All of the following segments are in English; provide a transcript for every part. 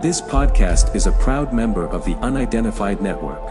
This podcast is a proud member of the Unidentified Network.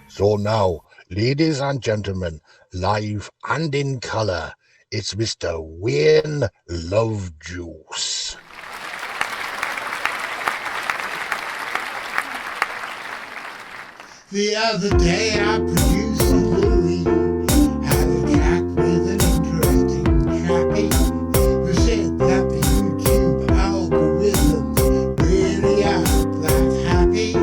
So now, ladies and gentlemen, live and in colour, it's Mr. Wayne Lovejuice. The other day I produced a Louis, had a chat with an interesting chappie who said that the YouTube algorithms really aren't that happy.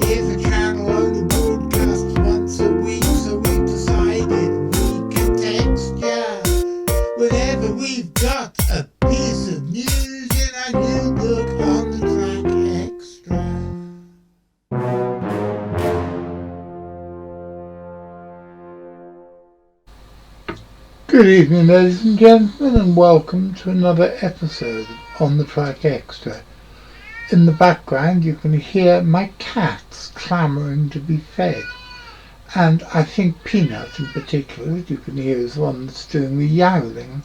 If a channel only broadcasts once a week, so we decided we could text ya whenever we've got a piece of news in our new book on the track extra. Good evening, ladies and gentlemen, and welcome to another episode On the Track Extra. In the background you can hear my cats clamouring to be fed, and I think Peanut in particular, that you can hear is the one that's doing the yowling,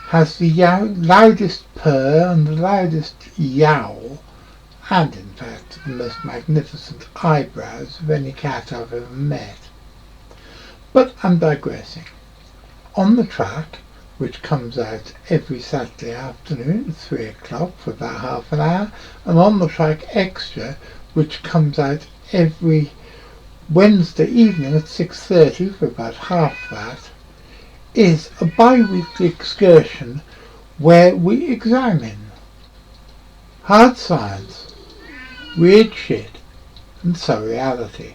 has the loudest purr and the loudest yowl, and in fact the most magnificent eyebrows of any cat I've ever met. But I'm digressing. On the Track, which comes out every Saturday afternoon at 3 o'clock for about half an hour, and On the Track Extra, which comes out every Wednesday evening at 6:30 for about half that, is a bi-weekly excursion where we examine hard science, weird shit, and surreality.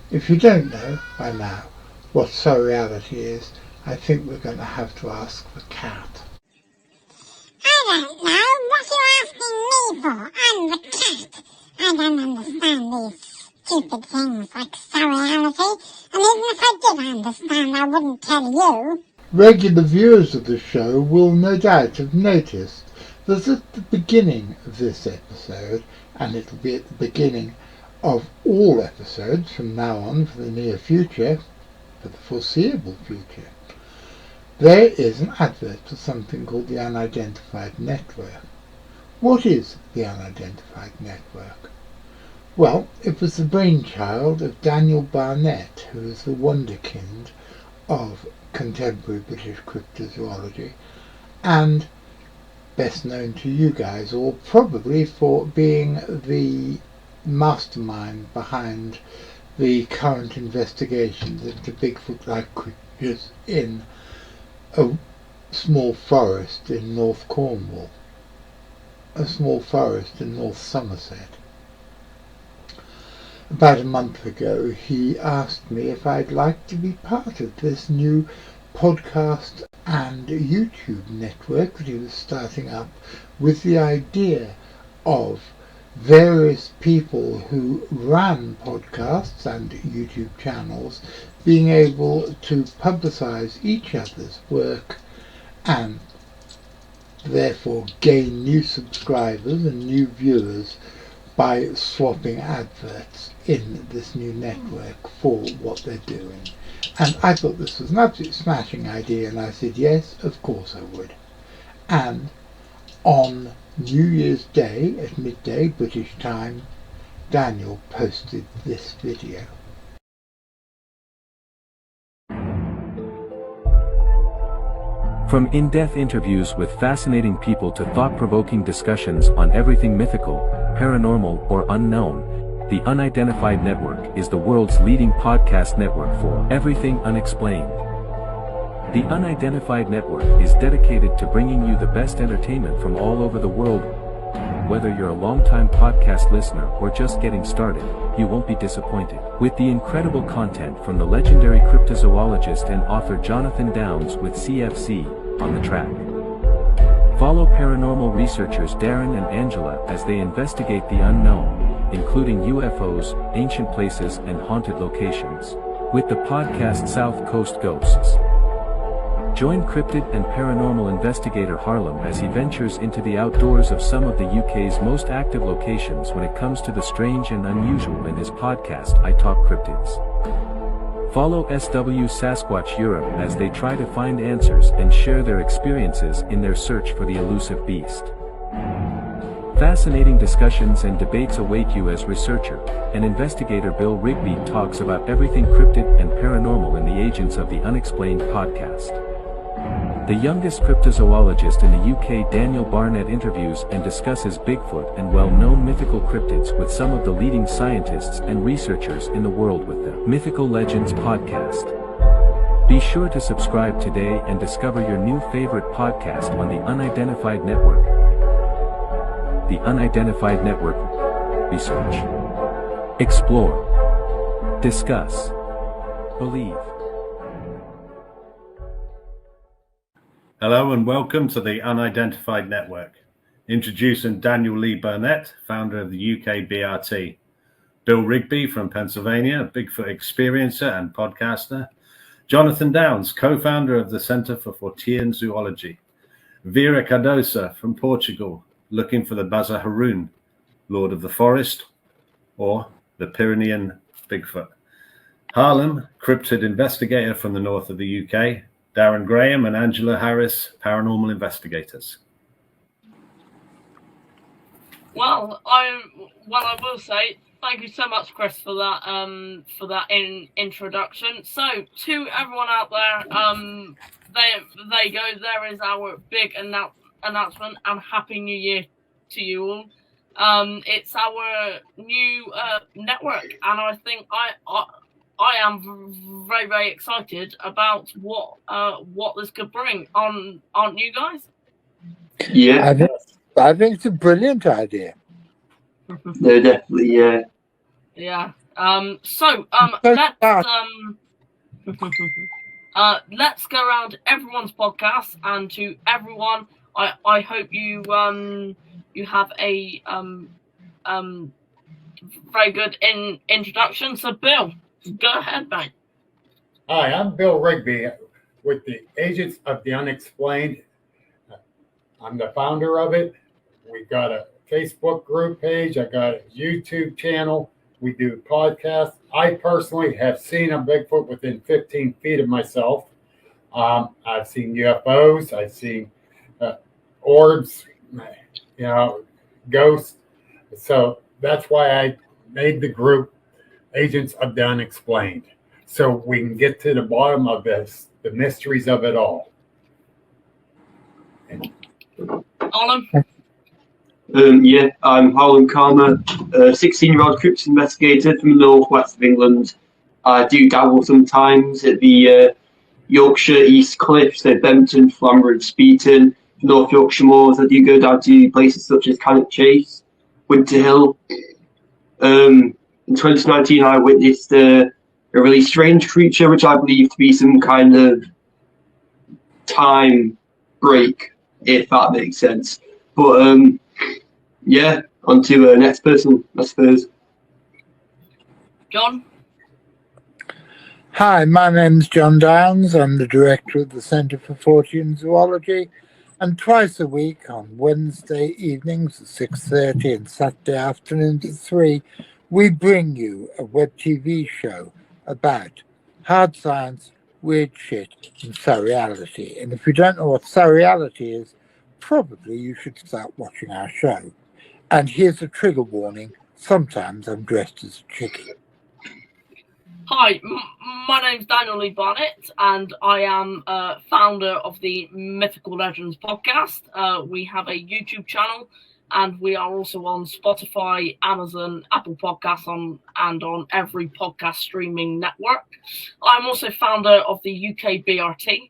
If you don't know by now what surreality is, I think we're going to have to ask the cat. I don't know. What are you asking me for? I'm the cat. I don't understand these stupid things like surreality. And even if I did understand, I wouldn't tell you. Regular viewers of the show will no doubt have noticed that at the beginning of this episode, and it'll be at the beginning of all episodes from now on for the near future, for the foreseeable future, there is an advert for something called the Unidentified Network. What is the Unidentified Network? Well, it was the brainchild of Daniel Barnett, who is the wonderkind of contemporary British cryptozoology, and best known to you guys all probably for being the mastermind behind the current investigations into Bigfoot-like creatures in a small forest in North Cornwall, a small forest in North Somerset. About a month ago he asked me if I'd like to be part of this new podcast and YouTube network that he was starting up, with the idea of various people who ran podcasts and YouTube channels being able to publicize each other's work and therefore gain new subscribers and new viewers by swapping adverts in this new network for what they're doing. And I thought this was an absolute smashing idea, and I said yes, of course I would. And on New Year's Day at midday British time, Daniel posted this video. From in-depth interviews with fascinating people to thought-provoking discussions on everything mythical, paranormal, or unknown, the Unidentified Network is the world's leading podcast network for everything unexplained. The Unidentified Network is dedicated to bringing you the best entertainment from all over the world. Whether you're a long-time podcast listener or just getting started, you won't be disappointed. With the incredible content from the legendary cryptozoologist and author Jonathan Downes with CFC, On the Track. Follow paranormal researchers Darren and Angela as they investigate the unknown, including UFOs, ancient places, and haunted locations, with the podcast South Coast Ghosts. Join cryptid and paranormal investigator Harlem as he ventures into the outdoors of some of the UK's most active locations when it comes to the strange and unusual in his podcast I Talk Cryptids. Follow SW Sasquatch Europe as they try to find answers and share their experiences in their search for the elusive beast. Fascinating discussions and debates await you as researcher and investigator Bill Rigby talks about everything cryptid and paranormal in the Agents of the Unexplained podcast. The youngest cryptozoologist in the UK, Daniel Barnett, interviews and discusses Bigfoot and well-known mythical cryptids with some of the leading scientists and researchers in the world with the Mythical Legends podcast. Be sure to subscribe today and discover your new favorite podcast on the Unidentified Network. The Unidentified Network. Research. Explore. Discuss. Believe. Hello and welcome to the Unidentified Network. Introducing Daniel Lee Burnett, founder of the UK BRT. Bill Rigby from Pennsylvania, Bigfoot experiencer and podcaster. Jonathan Downs, co-founder of the Centre for Fortean Zoology. Vera Cardosa from Portugal, looking for the Baza Haroun, Lord of the Forest, or the Pyrenean Bigfoot. Harlem, cryptid investigator from the north of the UK. Darren Graham and Angela Harris, paranormal investigators. Well, I will say thank you so much, Chris, for that introduction. So, to everyone out there, there you go. There is our big announcement, and Happy New Year to you all. It's our new network, and I think I am very, very excited about what this could bring. Aren't you guys? Yeah, I think it's a brilliant idea. no, definitely, yeah. Yeah. Let's go around everyone's podcast, and to everyone, I hope you have a very good introduction. So, Bill, go ahead, mate. Hi, I'm Bill Rigby with the Agents of the Unexplained. I'm the founder of it. We've got a Facebook group page. I got a YouTube channel. We do podcasts. I personally have seen a Bigfoot within 15 feet of myself. I've seen UFOs. I've seen orbs, ghosts. So that's why I made the group Agents of the Unexplained, so we can get to the bottom of this, the mysteries of it all. Harlem? Yeah, I'm Harlem Karma, a 16-year-old cryptid investigator from the northwest of England. I do dabble sometimes at the Yorkshire East Cliffs, so Bempton, Flamborough, Speeton, North Yorkshire Moors. I do go down to places such as Cannock Chase, Winter Hill. In 2019, I witnessed a really strange creature, which I believe to be some kind of time break, if that makes sense. But yeah, on to the next person, I suppose. John? Hi, my name's John Downs. I'm the director of the Centre for Fortean Zoology, and twice a week on Wednesday evenings at 6:30 and Saturday afternoons at 3, we bring you a web TV show about hard science, weird shit, and surreality. And if you don't know what surreality is, probably you should start watching our show. And here's a trigger warning: sometimes I'm dressed as a chicken. Hi, my name's Daniel Lee Barnett, and I am founder of the Mythical Legends podcast. We have a YouTube channel, and we are also on Spotify, Amazon, Apple Podcasts, and on every podcast streaming network. I'm also founder of the UK BRT,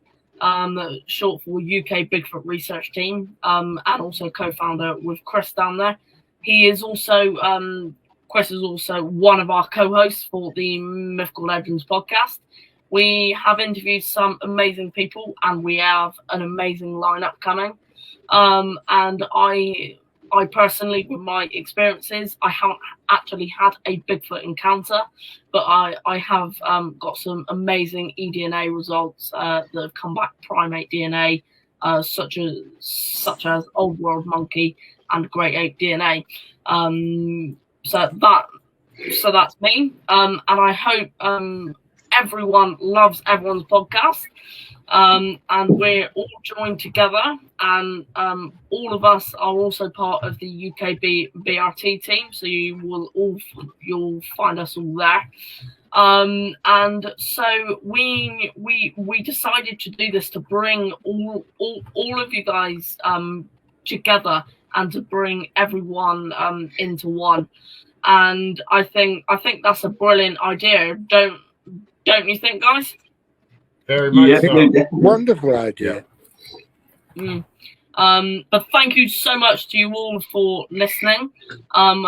short for UK Bigfoot Research Team, and also co-founder with Chris down there. Chris is also one of our co-hosts for the Mythical Legends podcast. We have interviewed some amazing people, and we have an amazing lineup coming. And I I personally, with my experiences, I haven't actually had a Bigfoot encounter, but I have got some amazing eDNA results that have come back primate DNA, such as Old World Monkey and Great Ape DNA. So that's me. And I hope everyone loves everyone's podcast. And we're all joined together, and all of us are also part of the UKB BRT team. So you'll find us all there. And so we decided to do this to bring all of you guys together, and to bring everyone into one. And I think that's a brilliant idea. Don't you think, guys? Very much so. definitely. Wonderful idea. But thank you so much to you all for listening. I'm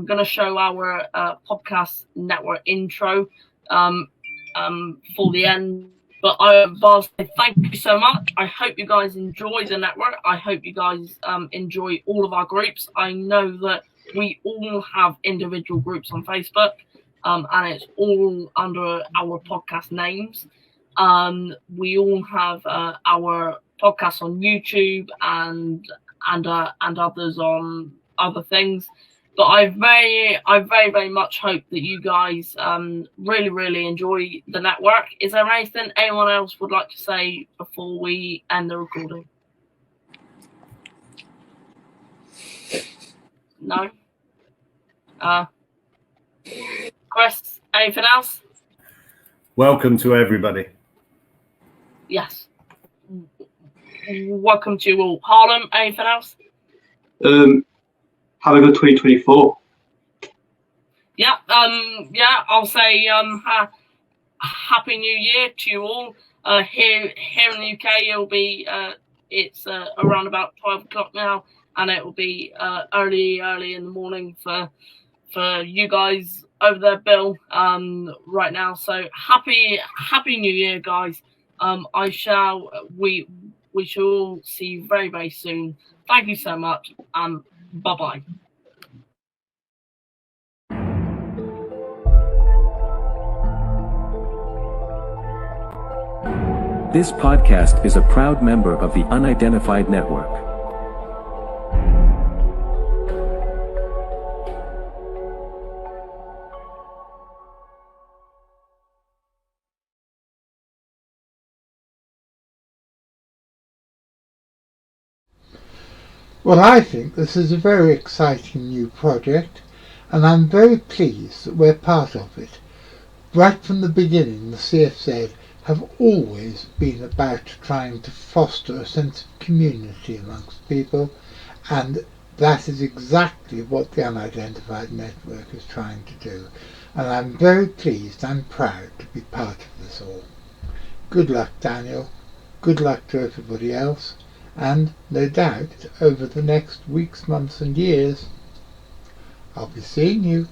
gonna show our podcast network intro for the end. But I'll say thank you so much. I hope you guys enjoy the network. I hope you guys enjoy all of our groups. I know that we all have individual groups on Facebook, and it's all under our podcast names. We all have our podcasts on YouTube and others on other things. But I very much hope that you guys really enjoy the network. Is there anything anyone else would like to say before we end the recording? No? Chris, anything else? Welcome to everybody. Yes. Welcome to you all. Harlem, anything else? Have a good 2024. Yeah, I'll say Happy New Year to you all. Here in the UK, it'll be it's around about 12 o'clock now, and it will be early in the morning for you guys over there, Bill. Right now, so happy New Year, guys. We shall all see you very soon. Thank you so much. Bye-bye. This podcast is a proud member of the Unidentified Network. Well, I think this is a very exciting new project, and I'm very pleased that we're part of it. Right from the beginning, the CFZ have always been about trying to foster a sense of community amongst people, and that is exactly what the Unidentified Network is trying to do. And I'm very pleased and proud to be part of this all. Good luck, Daniel. Good luck to everybody else. And no doubt over the next weeks, months and years, I'll be seeing you.